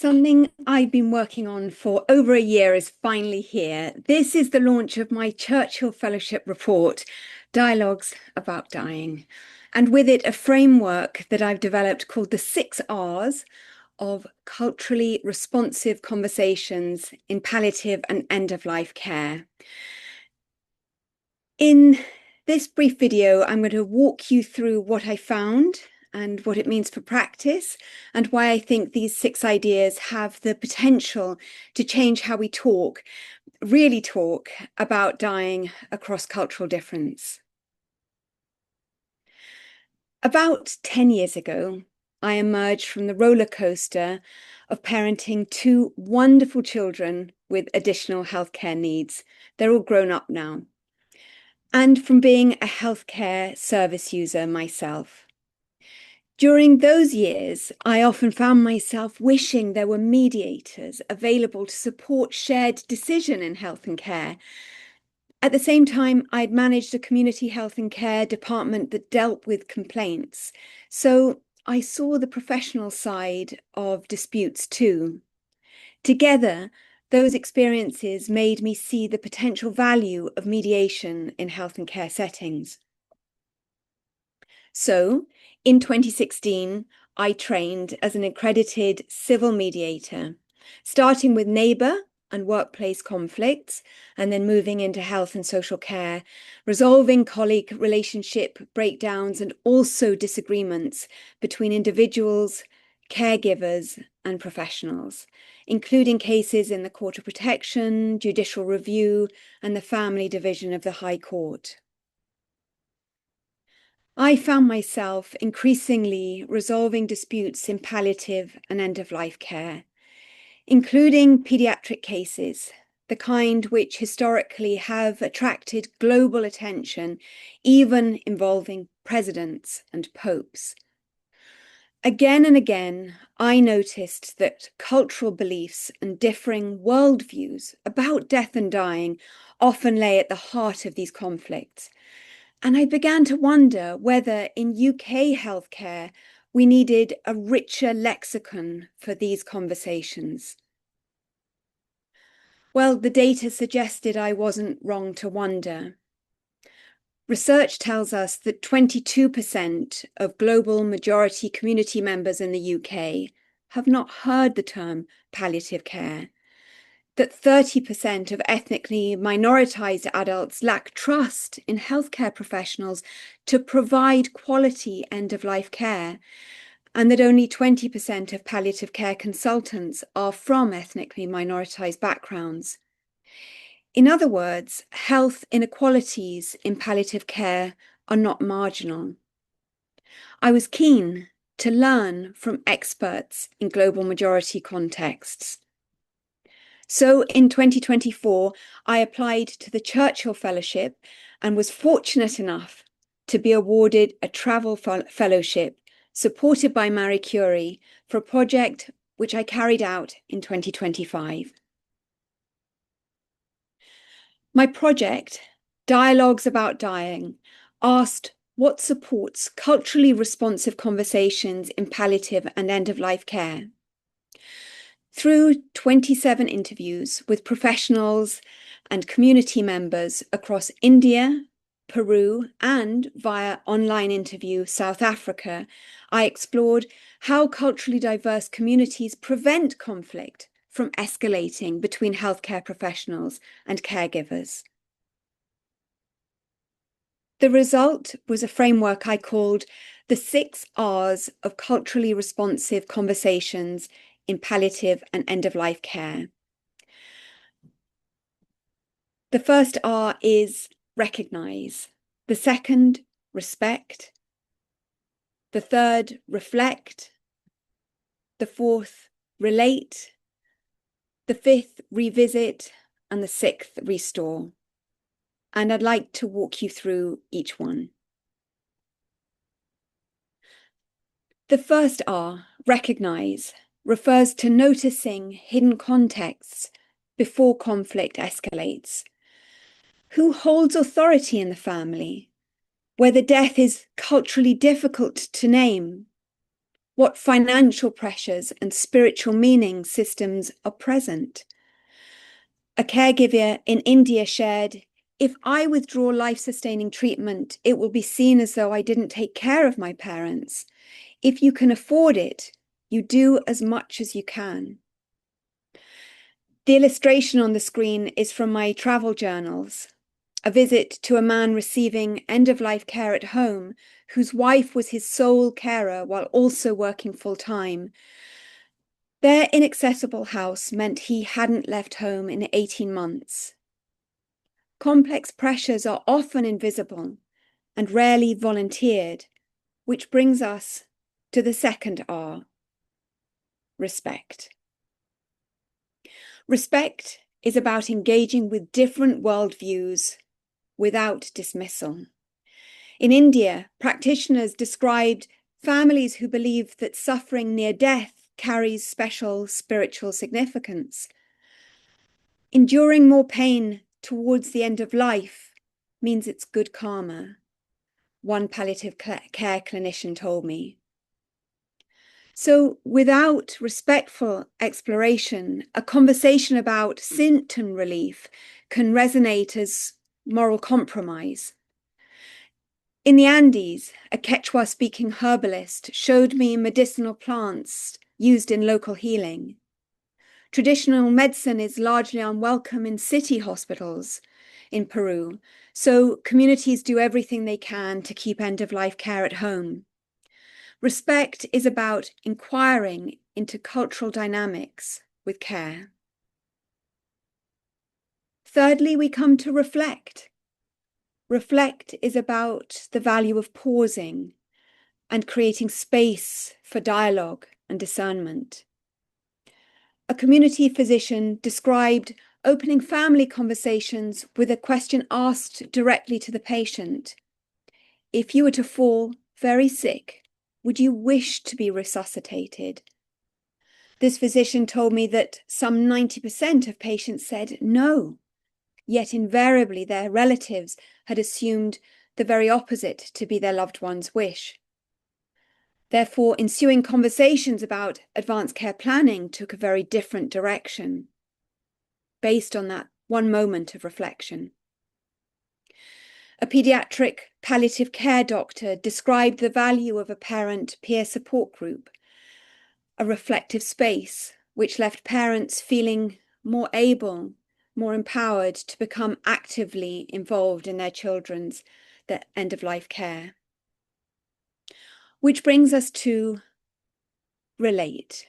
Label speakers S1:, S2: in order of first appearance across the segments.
S1: Something I've been working on for over a year is finally here. This is the launch of my Churchill Fellowship report, Dialogues About Dying, and with it a framework that I've developed called the 6 Rs of culturally responsive conversations in palliative and end-of-life care. In this brief video, I'm going to walk you through what I found and what it means for practice, and why I think these 6 ideas have the potential to change how we really talk about dying across cultural difference. About 10 years ago, I emerged from the roller coaster of parenting 2 wonderful children with additional healthcare needs. They're all grown up now. And from being a healthcare service user myself. During those years, I often found myself wishing there were mediators available to support shared decision in health and care. At the same time, I'd managed a community health and care department that dealt with complaints. So I saw the professional side of disputes too. Together, those experiences made me see the potential value of mediation in health and care settings. So, in 2016, I trained as an accredited civil mediator, starting with neighbour and workplace conflicts, and then moving into health and social care, resolving colleague relationship breakdowns and also disagreements between individuals, caregivers, and professionals, including cases in the Court of Protection, Judicial Review, and the Family Division of the High Court. I found myself increasingly resolving disputes in palliative and end-of-life care, including paediatric cases, the kind which historically have attracted global attention, even involving presidents and popes. Again and again, I noticed that cultural beliefs and differing worldviews about death and dying often lay at the heart of these conflicts. And I began to wonder whether in UK healthcare we needed a richer lexicon for these conversations. Well, the data suggested I wasn't wrong to wonder. Research tells us that 22% of global majority community members in the UK have not heard the term palliative care, that 30% of ethnically minoritized adults lack trust in healthcare professionals to provide quality end-of-life care, and that only 20% of palliative care consultants are from ethnically minoritized backgrounds. In other words, health inequalities in palliative care are not marginal. I was keen to learn from experts in global majority contexts. So in 2024, I applied to the Churchill Fellowship and was fortunate enough to be awarded a travel fellowship supported by Marie Curie for a project which I carried out in 2025. My project, Dialogues About Dying, asked what supports culturally responsive conversations in palliative and end-of-life care. Through 27 interviews with professionals and community members across India, Peru, and via online interview South Africa, I explored how culturally diverse communities prevent conflict from escalating between healthcare professionals and caregivers. The result was a framework I called the 6 Rs of culturally responsive conversations in palliative and end-of-life care. The first R is recognize. The second, respect. The third, reflect. The fourth, relate. The fifth, revisit. And the sixth, restore. And I'd like to walk you through each one. The first R, recognize, refers to noticing hidden contexts before conflict escalates. Who holds authority in the family? Whether death is culturally difficult to name. What financial pressures and spiritual meaning systems are present? A caregiver in India shared, "If I withdraw life-sustaining treatment, it will be seen as though I didn't take care of my parents. If you can afford it, you do as much as you can." The illustration on the screen is from my travel journals, a visit to a man receiving end-of-life care at home, whose wife was his sole carer while also working full-time. Their inaccessible house meant he hadn't left home in 18 months. Complex pressures are often invisible and rarely volunteered, which brings us to the second R, respect. Respect is about engaging with different worldviews without dismissal. In India, practitioners described families who believe that suffering near death carries special spiritual significance. Enduring more pain towards the end of life means it's good karma, one palliative care clinician told me. So without respectful exploration, a conversation about symptom relief can resonate as moral compromise. In the Andes, a Quechua-speaking herbalist showed me medicinal plants used in local healing. Traditional medicine is largely unwelcome in city hospitals in Peru, so communities do everything they can to keep end-of-life care at home. Respect is about inquiring into cultural dynamics with care. Thirdly, we come to reflect. Reflect is about the value of pausing and creating space for dialogue and discernment. A community physician described opening family conversations with a question asked directly to the patient. If you were to fall very sick, would you wish to be resuscitated? This physician told me that some 90% of patients said no, yet invariably their relatives had assumed the very opposite to be their loved one's wish. Therefore, ensuing conversations about advanced care planning took a very different direction, based on that one moment of reflection. A pediatric palliative care doctor described the value of a parent peer support group, a reflective space which left parents feeling more able, more empowered to become actively involved in their children's end-of-life care. Which brings us to relate.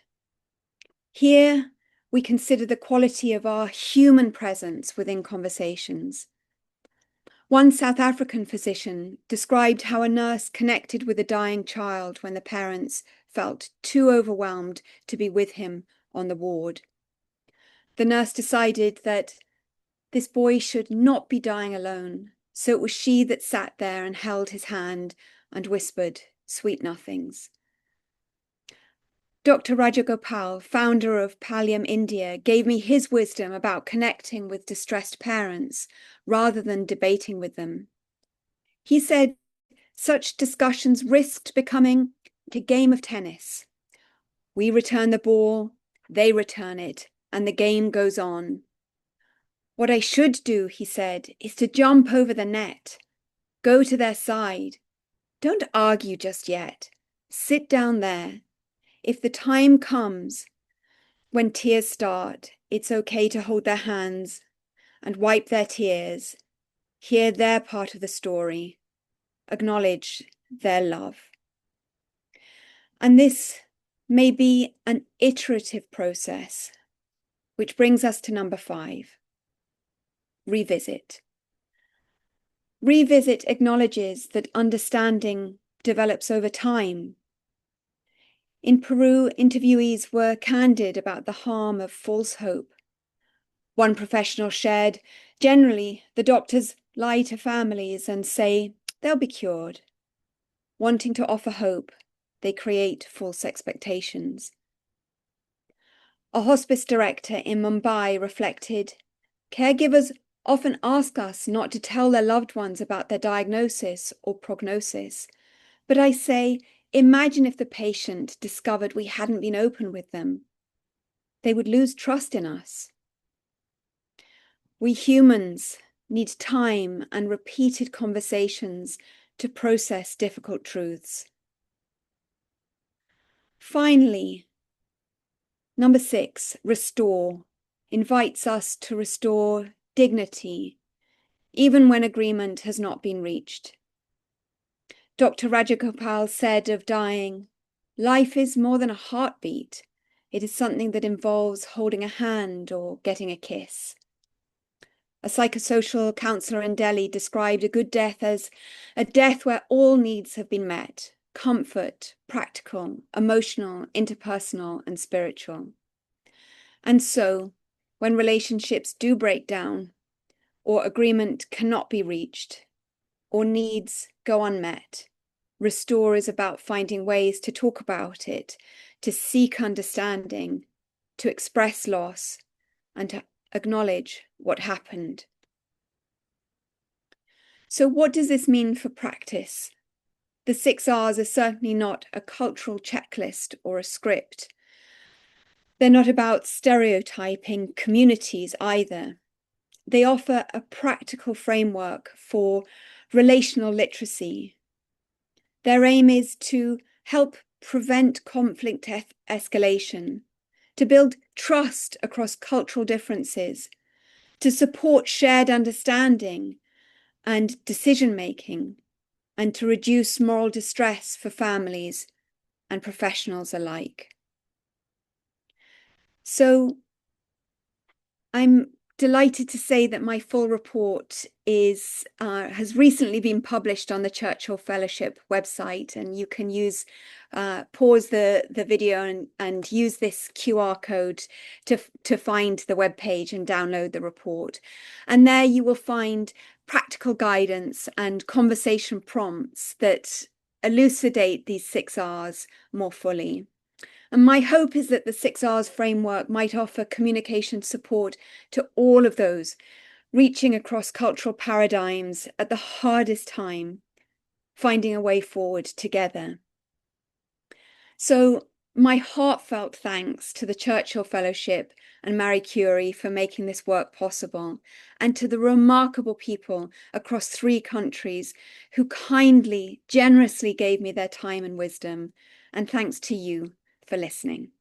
S1: Here, we consider the quality of our human presence within conversations. One South African physician described how a nurse connected with a dying child when the parents felt too overwhelmed to be with him on the ward. The nurse decided that this boy should not be dying alone, so it was she that sat there and held his hand and whispered sweet nothings. Dr. Rajagopal, founder of Palliative India, gave me his wisdom about connecting with distressed parents rather than debating with them. He said such discussions risked becoming a game of tennis. We return the ball, they return it, and the game goes on. What I should do, he said, is to jump over the net, go to their side. Don't argue just yet. Sit down there. If the time comes when tears start, it's okay to hold their hands and wipe their tears, hear their part of the story, acknowledge their love. And this may be an iterative process, which brings us to number 5, revisit. Revisit acknowledges that understanding develops over time. In Peru, interviewees were candid about the harm of false hope. One professional shared, generally, the doctors lie to families and say they'll be cured. Wanting to offer hope, they create false expectations. A hospice director in Mumbai reflected, caregivers often ask us not to tell their loved ones about their diagnosis or prognosis, but I say, Imagine if the patient discovered we hadn't been open with them. They would lose trust in us. We humans need time and repeated conversations to process difficult truths. Finally, number 6, restore, invites us to restore dignity, even when agreement has not been reached. Dr. Rajagopal said of dying, "Life is more than a heartbeat. It is something that involves holding a hand or getting a kiss." A psychosocial counselor in Delhi described a good death as a death where all needs have been met: comfort, practical, emotional, interpersonal, and spiritual. And so, when relationships do break down, or agreement cannot be reached, or needs go unmet, restore is about finding ways to talk about it, to seek understanding, to express loss, and to acknowledge what happened. So what does this mean for practice? The 6 R's are certainly not a cultural checklist or a script. They're not about stereotyping communities either. They offer a practical framework for relational literacy. Their aim is to help prevent conflict escalation, to build trust across cultural differences, to support shared understanding and decision-making, and to reduce moral distress for families and professionals alike. So I'm delighted to say that my full report has recently been published on the Churchill Fellowship website, and you can pause the video and use this QR code to find the webpage and download the report. And there you will find practical guidance and conversation prompts that elucidate these 6 R's more fully. And my hope is that the 6 R's framework might offer communication support to all of those reaching across cultural paradigms at the hardest time, finding a way forward together. So my heartfelt thanks to the Churchill Fellowship and Marie Curie for making this work possible, and to the remarkable people across 3 countries who kindly, generously gave me their time and wisdom. And thanks to you for listening.